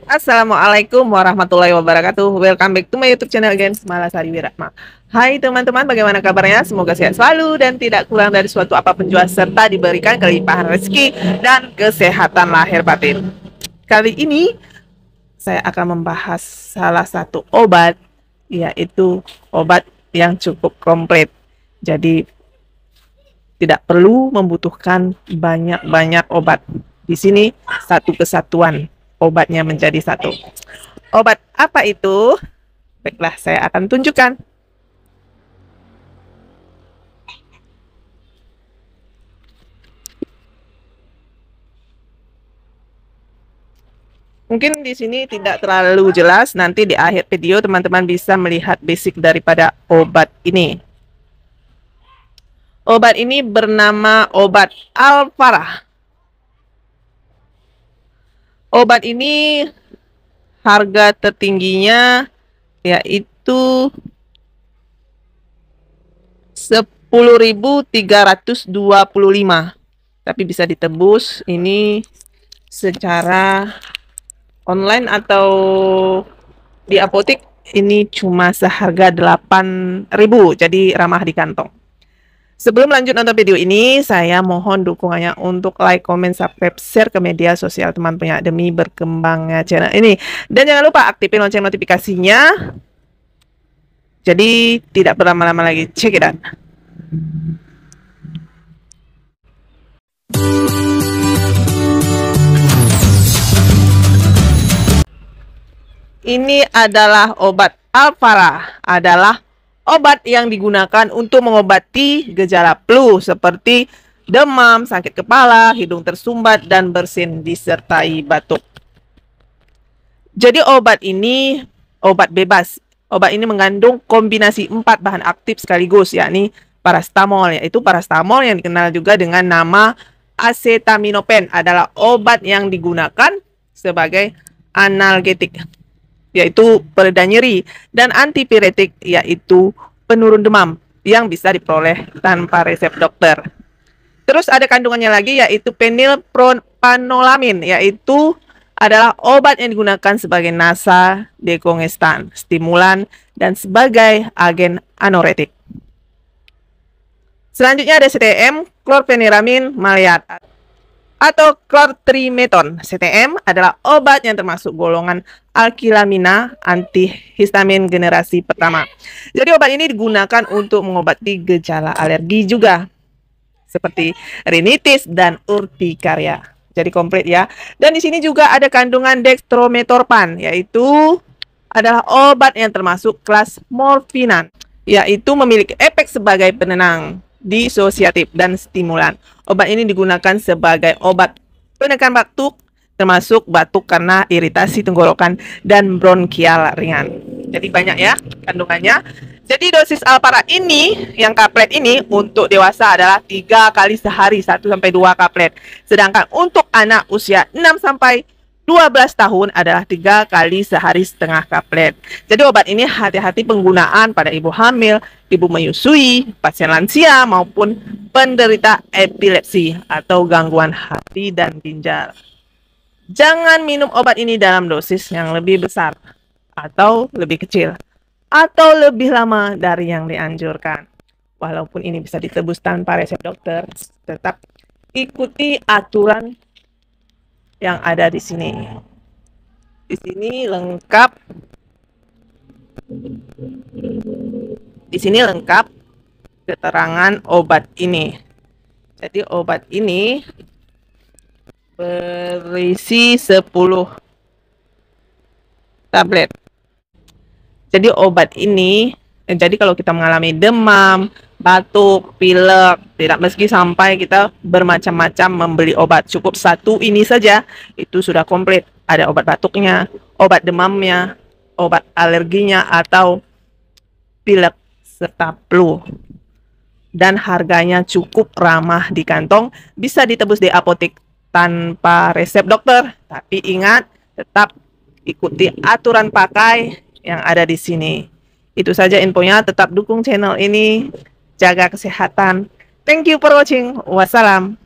Assalamualaikum warahmatullahi wabarakatuh. Welcome back to my YouTube channel again, Malasari Wiratma. Hai teman-teman, bagaimana kabarnya? Semoga sehat selalu dan tidak kurang dari suatu apapun jua, serta diberikan kelimpahan rezeki dan kesehatan lahir batin. Kali ini saya akan membahas salah satu obat, yaitu obat yang cukup komplit. Jadi tidak perlu membutuhkan banyak-banyak obat. Di sini satu kesatuan, obatnya menjadi satu. Obat apa itu? Baiklah, saya akan tunjukkan. Mungkin di sini tidak terlalu jelas, nanti di akhir video teman-teman bisa melihat basic daripada obat ini. Obat ini bernama obat Alfara. Obat ini harga tertingginya yaitu 10.325. Tapi bisa ditebus ini secara online atau di apotek ini cuma seharga 8.000, jadi ramah di kantong. Sebelum lanjut nonton video ini, saya mohon dukungannya untuk like, comment, subscribe, share ke media sosial teman punya demi berkembangnya channel ini. Dan jangan lupa aktifin lonceng notifikasinya. Jadi tidak berlama-lama lagi, check it out. Ini adalah obat Alfara, adalah obat yang digunakan untuk mengobati gejala flu seperti demam, sakit kepala, hidung tersumbat, dan bersin disertai batuk. Jadi obat ini obat bebas. Obat ini mengandung kombinasi 4 bahan aktif sekaligus, yakni parastamol, yaitu parastamol yang dikenal juga dengan nama acetaminophen, adalah obat yang digunakan sebagai analgetik, yaitu pereda nyeri, dan antipiretik, yaitu penurun demam yang bisa diperoleh tanpa resep dokter. Terus ada kandungannya lagi, yaitu fenilpropanolamine, yaitu adalah obat yang digunakan sebagai nasa dekongestan, stimulan, dan sebagai agen anoretik. Selanjutnya ada CTM, chlorpheniramine maleat, atau clortrimeton. CTM adalah obat yang termasuk golongan alkilamina antihistamin generasi pertama. Jadi obat ini digunakan untuk mengobati gejala alergi juga, seperti rinitis dan urtikaria. Jadi komplit ya. Dan di sini juga ada kandungan dextrometorphan, yaitu adalah obat yang termasuk kelas morfinan, yaitu memiliki efek sebagai penenang, disosiatif, dan stimulan. Obat ini digunakan sebagai obat penekan batuk, termasuk batuk karena iritasi tenggorokan dan bronkial ringan. Jadi banyak ya kandungannya. Jadi dosis Alfara ini, yang kaplet ini untuk dewasa adalah 3 kali sehari, 1-2 kaplet. Sedangkan untuk anak usia 6-12 tahun adalah 3 kali sehari setengah kaplet. Jadi obat ini hati-hati penggunaan pada ibu hamil, ibu menyusui, pasien lansia, maupun penderita epilepsi atau gangguan hati dan ginjal. Jangan minum obat ini dalam dosis yang lebih besar atau lebih kecil atau lebih lama dari yang dianjurkan. Walaupun ini bisa ditebus tanpa resep dokter, tetap ikuti aturan yang ada di sini. Di sini lengkap. Di sini lengkap keterangan obat ini. Jadi obat ini berisi 10 tablet. Jadi obat ini, jadi kalau kita mengalami demam, batuk, pilek, tidak meski sampai kita bermacam-macam membeli obat, cukup satu ini saja itu sudah komplit. Ada obat batuknya, obat demamnya, obat alerginya, atau pilek serta flu. Dan harganya cukup ramah di kantong, bisa ditebus di apotek tanpa resep dokter. Tapi ingat, tetap ikuti aturan pakai yang ada di sini. Itu saja infonya, tetap dukung channel ini, jaga kesehatan. Thank you for watching. Wassalam.